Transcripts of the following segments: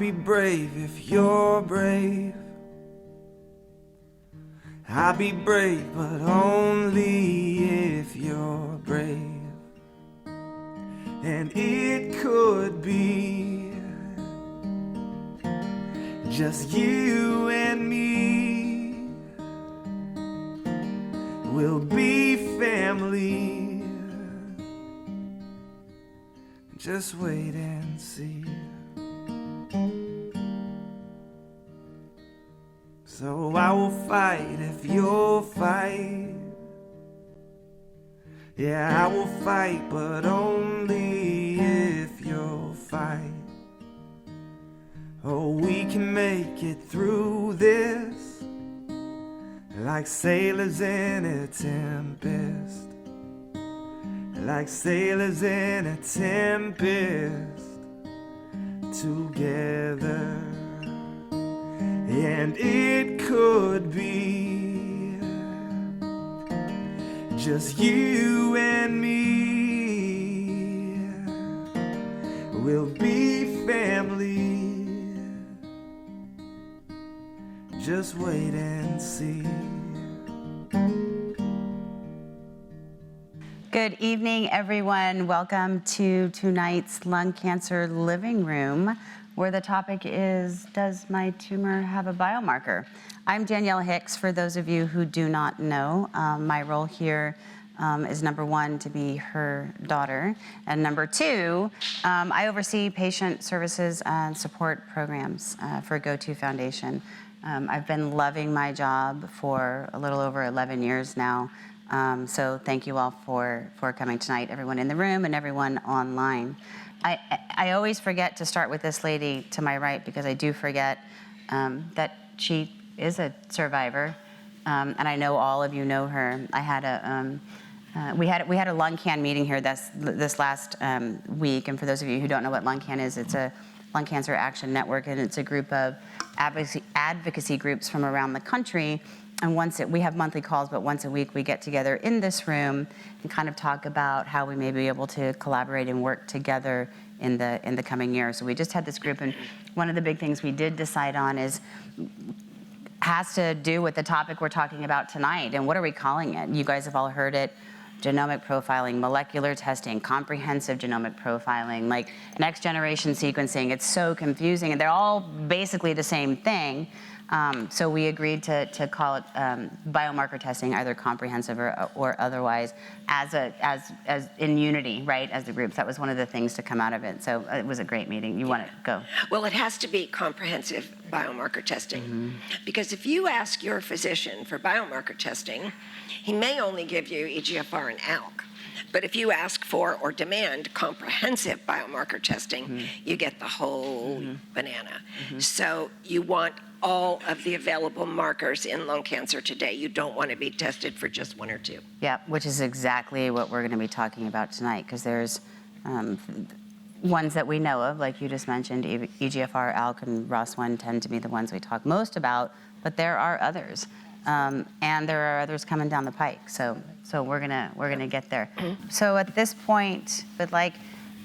be brave if you're brave. I'll be brave, but only if you're brave. And it could be just you and me. We'll be family. Just wait and see. So I will fight if you'll fight. Yeah, I will fight, but only if you'll fight. Oh, we can make it through this like sailors in a tempest. Like sailors in a tempest together. And it could be just you and me. We'll be family. Just wait and see. Good evening, everyone. Welcome to tonight's Lung Cancer Living Room, where the topic is, does my tumor have a biomarker? I'm Danielle Hicks, for those of you who do not know. My role here is number one, to be her daughter, and number two, I oversee patient services and support programs for GoTo Foundation. I've been loving my job for a little over 11 years now. So thank you all for coming tonight, everyone in the room and everyone online. I always forget to start with this lady to my right, because I do forget that she is a survivor, and I know all of you know her. I had we had a LungCan meeting here this last week, and for those of you who don't know what LungCan is, it's a Lung Cancer Action Network, and it's a group of advocacy groups from around the country. And we have monthly calls, but once a week we get together in this room and kind of talk about how we may be able to collaborate and work together in the coming year. So we just had this group, and one of the big things we did decide on has to do with the topic we're talking about tonight. And what are we calling it? You guys have all heard it: genomic profiling, molecular testing, comprehensive genomic profiling, like next generation sequencing. It's so confusing, and they're all basically the same thing. So we agreed to call it biomarker testing, either comprehensive or otherwise, as in unity, right, as the groups. That was one of the things to come out of it. So it was a great meeting. You want to go? Well, it has to be comprehensive biomarker testing, because if you ask your physician for biomarker testing, he may only give you EGFR and ALK. But if you ask for or demand comprehensive biomarker testing, you get the whole banana. So you want all of the available markers in lung cancer today. You don't want to be tested for just one or two. Yeah, which is exactly what we're going to be talking about tonight, because there's ones that we know of, like you just mentioned, EGFR, ALK, and ROS1 tend to be the ones we talk most about, but there are others. And there are others coming down the pike, so we're gonna get there. So at this point, I'd like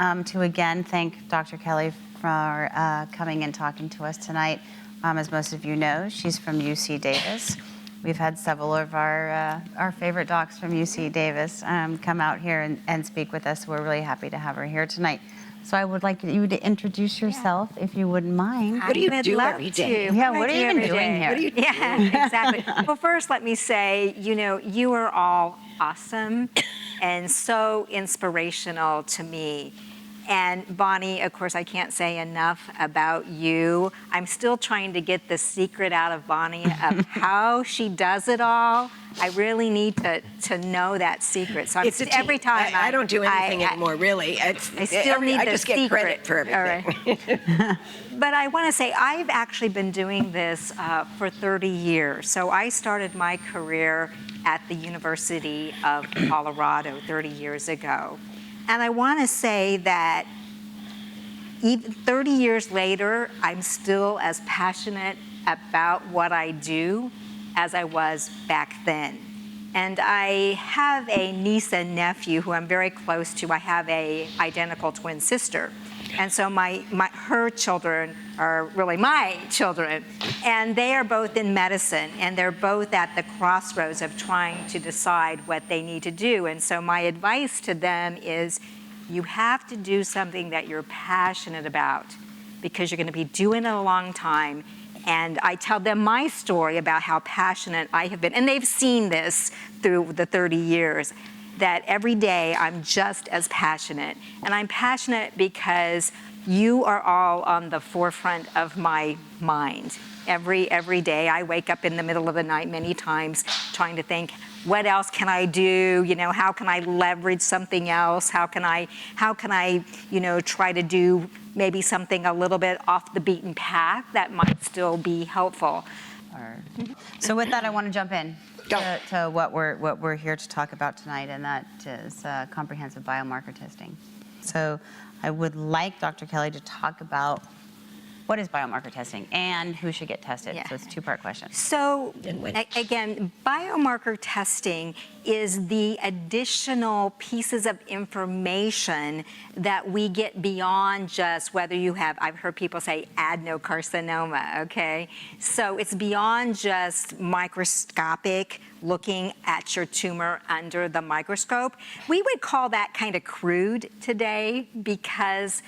to again thank Dr. Kelly for coming and talking to us tonight. As most of you know, she's from UC Davis. We've had several of our favorite docs from UC Davis come out here and speak with us. We're really happy to have her here tonight. So I would like you to introduce yourself, if you wouldn't mind. What do you do every day? Yeah, what are you even doing here? Yeah, exactly. Well, first, let me say, you are all awesome and so inspirational to me. And Bonnie, of course, I can't say enough about you. I'm still trying to get the secret out of Bonnie of how she does it all. I really need to know that secret. So every time I don't do anything anymore, really. I still need I the just secret. get credit for everything. All right. But I want to say I've actually been doing this for 30 years. So I started my career at the University of Colorado 30 years ago. And I want to say that even 30 years later, I'm still as passionate about what I do as I was back then. And I have a niece and nephew who I'm very close to. I have an identical twin sister. And so her children are really my children, and they are both in medicine, and they're both at the crossroads of trying to decide what they need to do. And so my advice to them is, you have to do something that you're passionate about, because you're going to be doing it a long time. And I tell them my story about how passionate I have been, and they've seen this through the 30 years, that every day I'm just as passionate. And I'm passionate because you are all on the forefront of my mind. Every day I wake up in the middle of the night many times trying to think, what else can I do? You know, how can I leverage something else? How can I, you know, try to do maybe something a little bit off the beaten path that might still be helpful? So with that, I want to jump in Go. to what we're here to talk about tonight, and that is comprehensive biomarker testing. So I would like Dr. Kelly to talk about what is biomarker testing and who should get tested. Yeah. So it's a two-part question. So And when. again, biomarker testing is the additional pieces of information that we get beyond just whether you have, I've heard people say adenocarcinoma, okay? So it's beyond just microscopic looking at your tumor under the microscope. We would call that kind of crude today because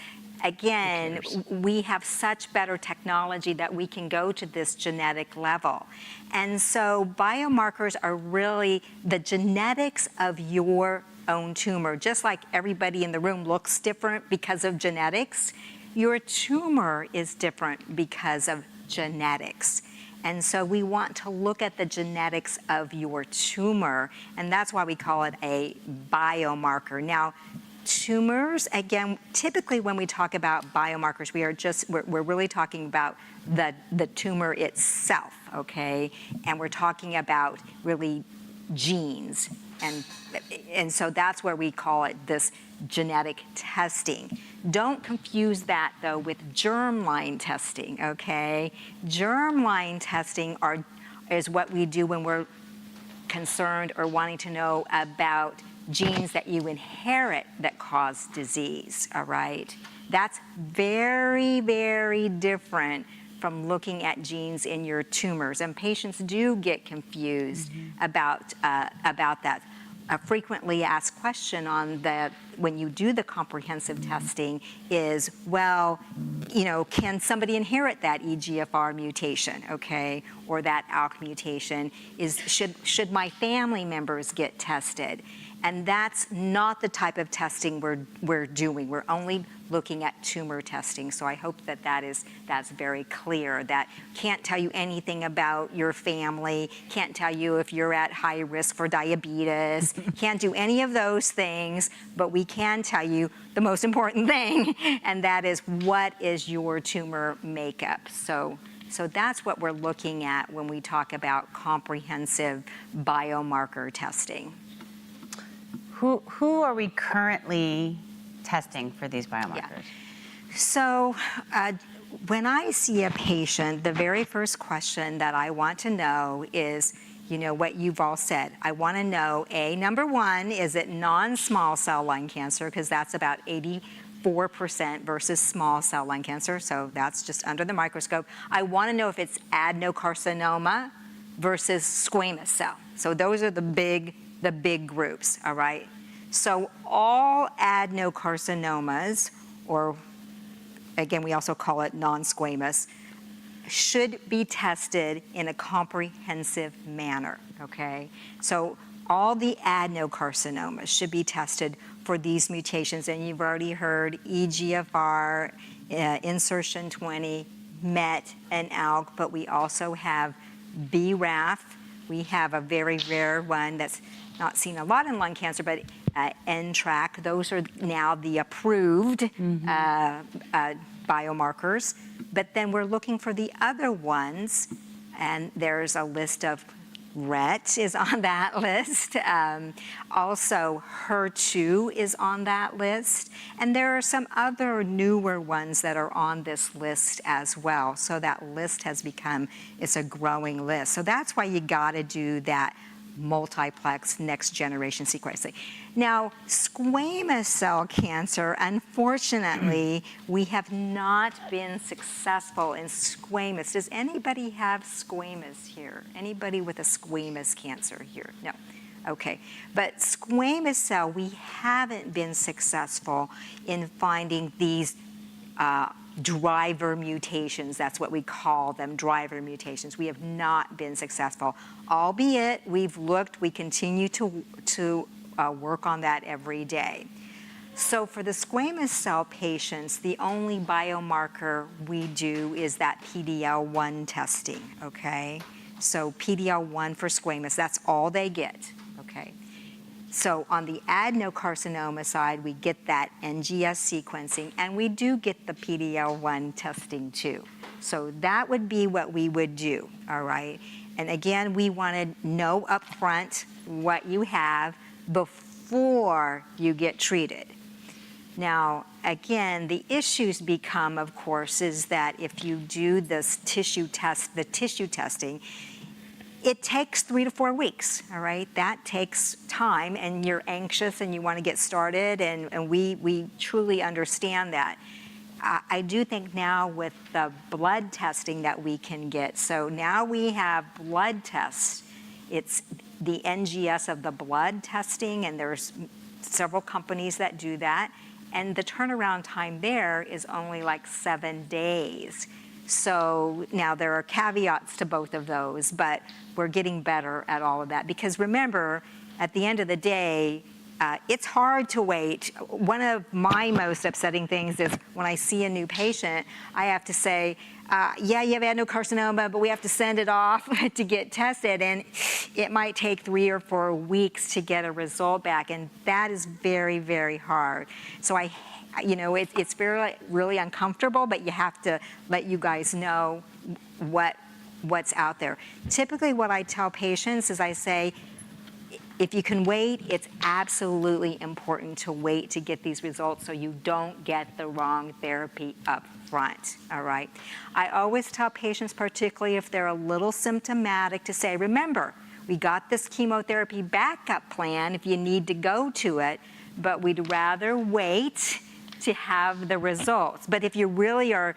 again, we have such better technology that we can go to this genetic level. And so biomarkers are really the genetics of your own tumor. Just like everybody in the room looks different because of genetics, your tumor is different because of genetics. And so we want to look at the genetics of your tumor, and that's why we call it a biomarker. Now, tumors, again, typically when we talk about biomarkers, we're really talking about the tumor itself, okay? And we're talking about really genes. And so that's where we call it this genetic testing. Don't confuse that though with germline testing, okay? Germline testing is what we do when we're concerned or wanting to know about genes that you inherit that cause disease, all right? That's very, very different from looking at genes in your tumors, and patients do get confused about that. A frequently asked question when you do the comprehensive testing is, well, you know, can somebody inherit that EGFR mutation, okay, or that ALK mutation? Should my family members get tested? And that's not the type of testing we're doing. We're only looking at tumor testing. So I hope that's very clear. That can't tell you anything about your family, can't tell you if you're at high risk for diabetes, can't do any of those things, but we can tell you the most important thing, and that is what is your tumor makeup. So that's what we're looking at when we talk about comprehensive biomarker testing. Who are we currently testing for these biomarkers? Yeah. So when I see a patient, the very first question that I want to know is, you know, what you've all said. I want to know, number one, is it non-small cell lung cancer? Because that's about 84% versus small cell lung cancer. So that's just under the microscope. I want to know if it's adenocarcinoma versus squamous cell. So those are the big groups, all right? So all adenocarcinomas, or again, we also call it non-squamous, should be tested in a comprehensive manner, okay? So all the adenocarcinomas should be tested for these mutations, and you've already heard EGFR, insertion 20, MET, and ALK, but we also have BRAF. We have a very rare one that's not seen a lot in lung cancer, but NTRK. Those are now the approved biomarkers. But then we're looking for the other ones, and there's a list of RET is on that list. Also, HER2 is on that list. And there are some other newer ones that are on this list as well. So that list has become, it's a growing list. So that's why you gotta do that multiplex next generation sequencing. Now, squamous cell cancer, unfortunately, we have not been successful in squamous. Does anybody have squamous here? Anybody with a squamous cancer here? No. Okay, but squamous cell, we haven't been successful in finding these driver mutations. That's what we call them, driver mutations. We have not been successful, albeit we've looked, we continue to work on that every day. So for the squamous cell patients, the only biomarker we do is that PD-L1 testing, okay? So PD-L1 for squamous, that's all they get, okay? So on the adenocarcinoma side, we get that NGS sequencing, and we do get the PD-L1 testing too. So that would be what we would do, all right? And again, we want to know upfront what you have before you get treated. Now, again, the issues become, of course, is that if you do this tissue test, the tissue testing, it takes 3 to 4 weeks, all right? That takes time, and you're anxious and you want to get started, and we truly understand that. I do think now with the blood testing that we can get, so now we have blood tests. It's the NGS of the blood testing, and there's several companies that do that, and the turnaround time there is only like 7 days. So now there are caveats to both of those, but we're getting better at all of that. Because remember, at the end of the day, it's hard to wait. One of my most upsetting things is when I see a new patient, I have to say, yeah, you have adenocarcinoma, but we have to send it off to get tested, and it might take 3 or 4 weeks to get a result back, and that is very, very hard. So it's really uncomfortable, but you have to let you guys know what's out there. Typically what I tell patients is I say, if you can wait, it's absolutely important to wait to get these results so you don't get the wrong therapy up front, all right? I always tell patients, particularly if they're a little symptomatic, to say, remember, we got this chemotherapy backup plan if you need to go to it, but we'd rather wait to have the results. But if you really are,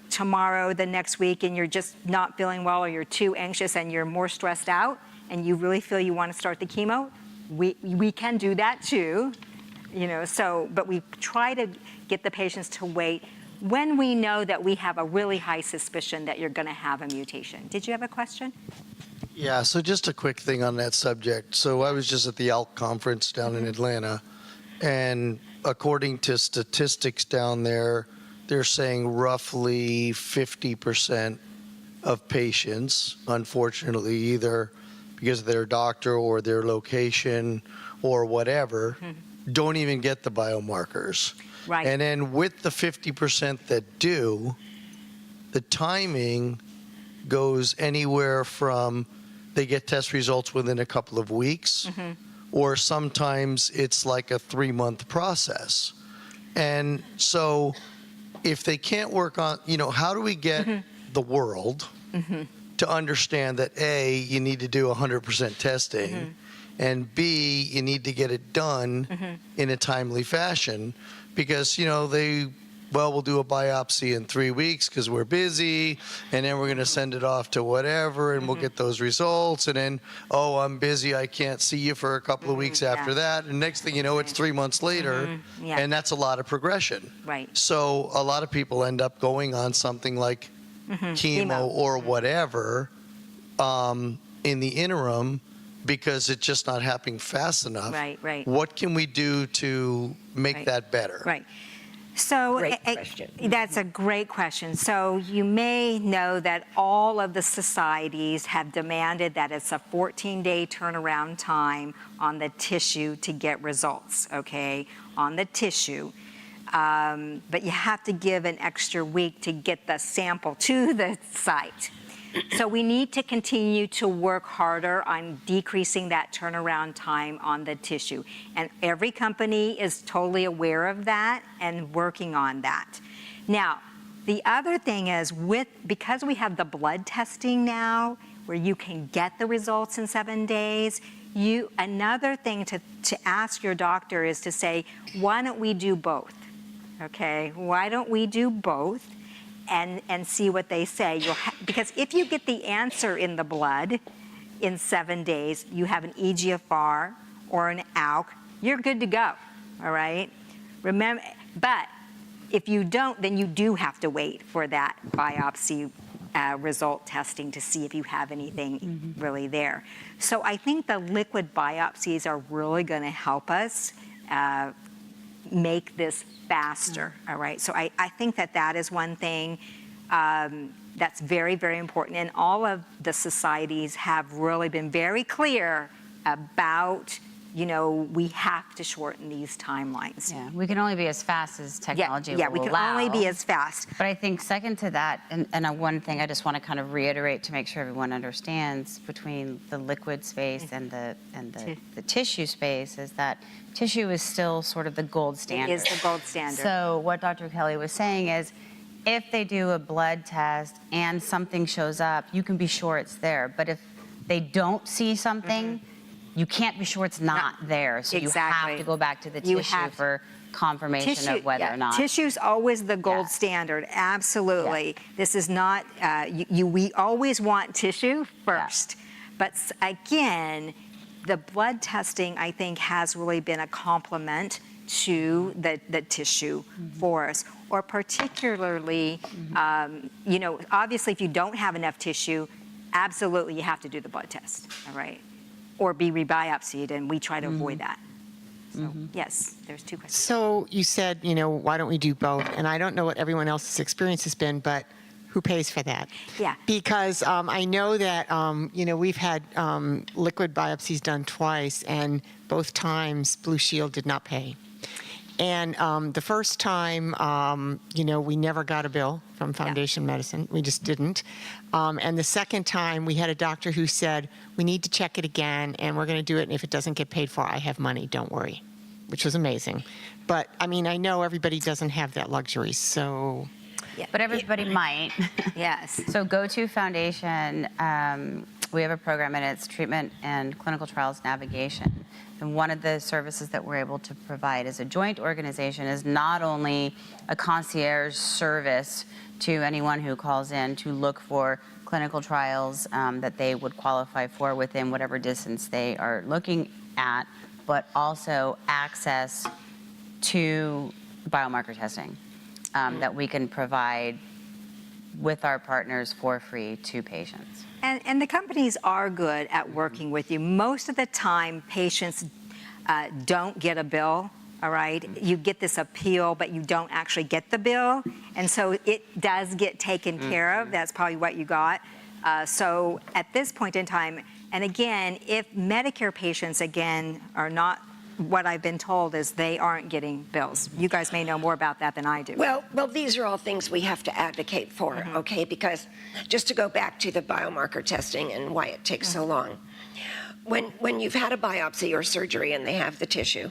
tomorrow, the next week, and you're just not feeling well, or you're too anxious and you're more stressed out, and you really feel you want to start the chemo, we can do that too, but we try to get the patients to wait when we know that we have a really high suspicion that you're going to have a mutation. Did you have a question? Yeah, so just a quick thing on that subject. So I was just at the ALK conference down in Atlanta, and according to statistics down there, they're saying roughly 50% of patients, unfortunately, either because of their doctor or their location or whatever, don't even get the biomarkers. Right. And then with the 50% that do, the timing goes anywhere from they get test results within a couple of weeks, or sometimes it's like a 3-month process. And so if they can't work on, how do we get the world to understand that A, you need to do 100% testing, and B, you need to get it done in a timely fashion, because, we'll do a biopsy in 3 weeks because we're busy, and then we're going to send it off to whatever, and we'll get those results, and then, I'm busy, I can't see you for a couple of weeks after that, and next thing you know, it's 3 months later, and that's a lot of progression. Right. So a lot of people end up going on something like chemo or whatever in the interim because it's just not happening fast enough. Right. What can we do to make that better? Right. So Great question. That's a great question. So you may know that all of the societies have demanded that it's a 14-day turnaround time on the tissue to get results, okay, on the tissue. But you have to give an extra week to get the sample to the site. So we need to continue to work harder on decreasing that turnaround time on the tissue. And every company is totally aware of that and working on that. Now, the other thing is because we have the blood testing now, where you can get the results in 7 days. Another thing to ask your doctor is to say, why don't we do both? Okay, why don't we do both and see what they say? Because if you get the answer in the blood in 7 days, you have an EGFR or an ALK, you're good to go, all right? Remember, but if you don't, then you do have to wait for that biopsy result testing to see if you have anything really there. So I think the liquid biopsies are really going to help us make this faster, all right? So I think that is one thing that's very, very important. And all of the societies have really been very clear about, we have to shorten these timelines. Yeah, we can only be as fast as technology will allow. Yeah, we can only be as fast. But I think second to that, and one thing I just want to kind of reiterate to make sure everyone understands between the liquid space and the tissue space is that tissue is still sort of the gold standard. It is the gold standard. So what Dr. Kelly was saying is, if they do a blood test and something shows up, you can be sure it's there. But if they don't see something, you can't be sure it's not there. So you have to go back to the tissue for confirmation of whether or not. Tissue's always the gold standard, absolutely. Yeah. This is not, we always want tissue first. But again, the blood testing, I think, has really been a complement to the tissue for us. Or particularly, obviously if you don't have enough tissue, absolutely you have to do the blood test, all right? Or be rebiopsied, and we try to avoid that. So, yes, there's two questions. So you said, why don't we do both? And I don't know what everyone else's experience has been, but who pays for that? Yeah. Because I know that, we've had liquid biopsies done twice, and both times Blue Shield did not pay. And the first time, we never got a bill from Foundation Medicine. We just didn't. And the second time, we had a doctor who said, we need to check it again, and we're going to do it, and if it doesn't get paid for, I have money, don't worry, which was amazing. But, I know everybody doesn't have that luxury, so... Yeah. But everybody might. Yes. So GoTo Foundation, we have a program, and it's treatment and clinical trials navigation. And one of the services that we're able to provide as a joint organization is not only a concierge service to anyone who calls in to look for clinical trials that they would qualify for within whatever distance they are looking at, but also access to biomarker testing that we can provide with our partners for free to patients. And the companies are good at working with you. Most of the time, patients don't get a bill, all right? You get this appeal, but you don't actually get the bill. And so it does get taken care of. That's probably what you got. So at this point in time, and again, if Medicare patients, again, are not, what I've been told is they aren't getting bills. You guys may know more about that than I do. Well, these are all things we have to advocate for, okay? Because just to go back to the biomarker testing and why it takes so long. When you've had a biopsy or surgery and they have the tissue,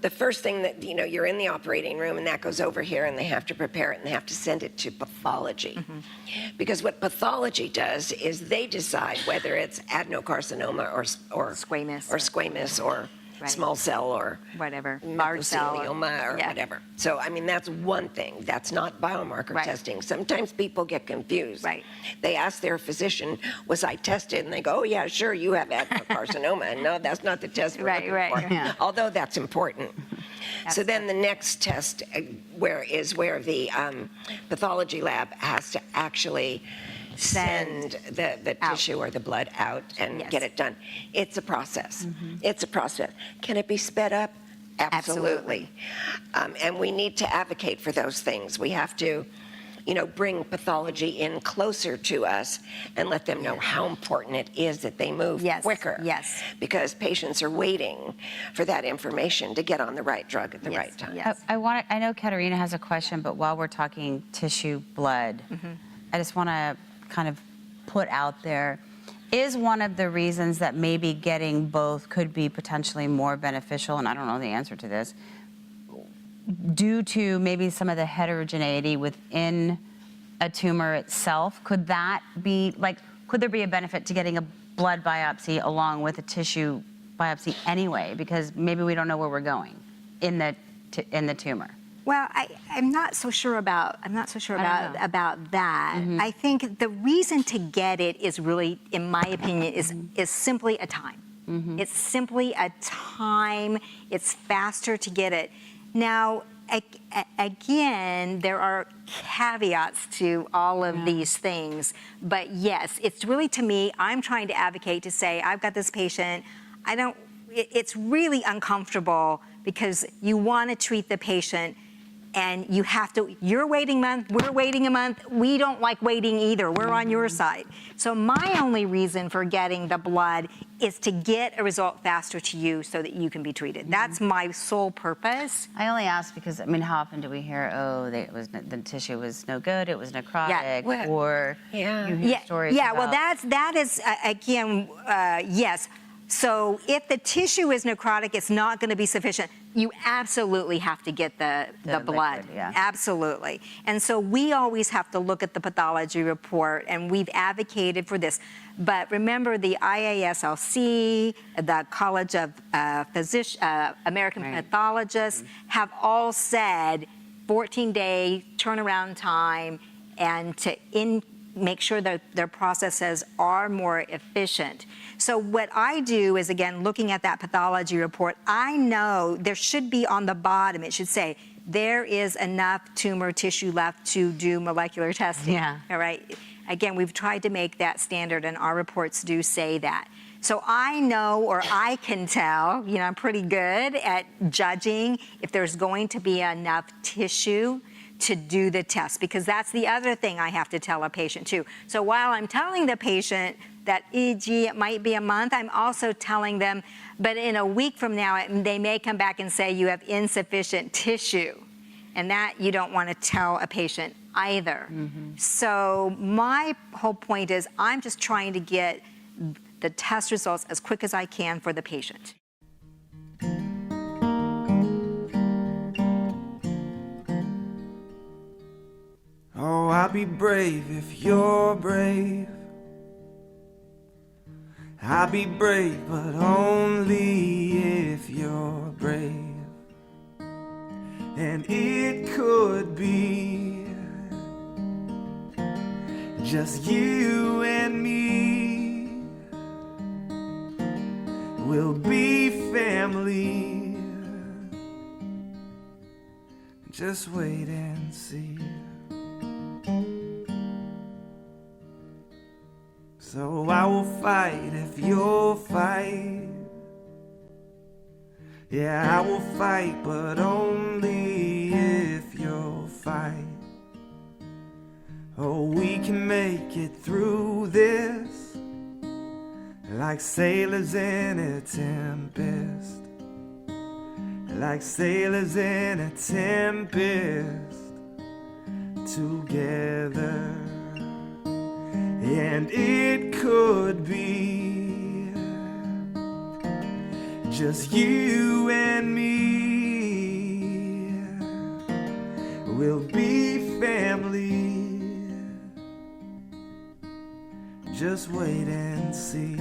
the first thing that, you're in the operating room and that goes over here and they have to prepare it and they have to send it to pathology. Because what pathology does is they decide whether it's adenocarcinoma or squamous or small cell or whatever, large cell or whatever. So, that's one thing. That's not biomarker testing. Sometimes people get confused. Right. They ask their physician, was I tested? And they go, oh, yeah, sure, you have adenocarcinoma. And no, that's not the test we're looking for. Yeah. Although that's important. So then the next test where the pathology lab has to actually send the tissue or the blood out and get it done. It's a process. It's a process. Can it be sped up? Absolutely. And we need to advocate for those things. We have to, bring pathology in closer to us and let them know how important it is that they move quicker. Yes. Because patients are waiting for that information to get on the right drug at the right time. Yes. I know Katerina has a question, but while we're talking tissue blood, I just want to kind of put out there, is one of the reasons that maybe getting both could be potentially more beneficial, and I don't know the answer to this, due to maybe some of the heterogeneity within a tumor itself? Could that be, could there be a benefit to getting a blood biopsy along with a tissue biopsy anyway? Because maybe we don't know where we're going in the tumor. Well, I'm not so sure about know. about that. I think the reason to get it is really, in my opinion, is simply a time. It's simply a time. It's faster to get it. Now, again, there are caveats to all of these things, but yes, it's really, to me, I'm trying to advocate to say, I've got this patient, it's really uncomfortable because you want to treat the patient and you're waiting a month, we're waiting a month, we don't like waiting either, we're on your side. So my only reason for getting the blood is to get a result faster to you so that you can be treated. That's my sole purpose. I only ask because, I mean, how often do we hear, the tissue was no good, it was necrotic, well, or you hear stories Yeah, about... well, that is, again, yes. So if the tissue is necrotic, it's not going to be sufficient. You absolutely have to get the blood. liquid, yeah. Absolutely. And so we always have to look at the pathology report, and we've advocated for this. But remember, the IASLC, the College of American Pathologists have all said 14-day turnaround time and to make sure that their processes are more efficient. So what I do is, again, looking at that pathology report, I know there should be on the bottom, it should say, there is enough tumor tissue left to do molecular testing. Yeah. All right. Again, we've tried to make that standard, and our reports do say that. So I know, or I can tell, I'm pretty good at judging if there's going to be enough tissue to do the test, because that's the other thing I have to tell a patient too. So while I'm telling the patient that, it might be a month, I'm also telling them, but in a week from now, they may come back and say you have insufficient tissue. And that you don't want to tell a patient either. So my whole point is, I'm just trying to get the test results as quick as I can for the patient. Oh, I'll be brave if you're brave. I'll be brave, but only if you're brave. And it could be just you and me. We'll be family. Just wait and see. So I will fight if you'll fight. Yeah, I will fight, but only if you'll fight. Oh, we can make it through this like sailors in a tempest. Like sailors in a tempest together. And it could be just you and me. We'll be family. Just wait and see.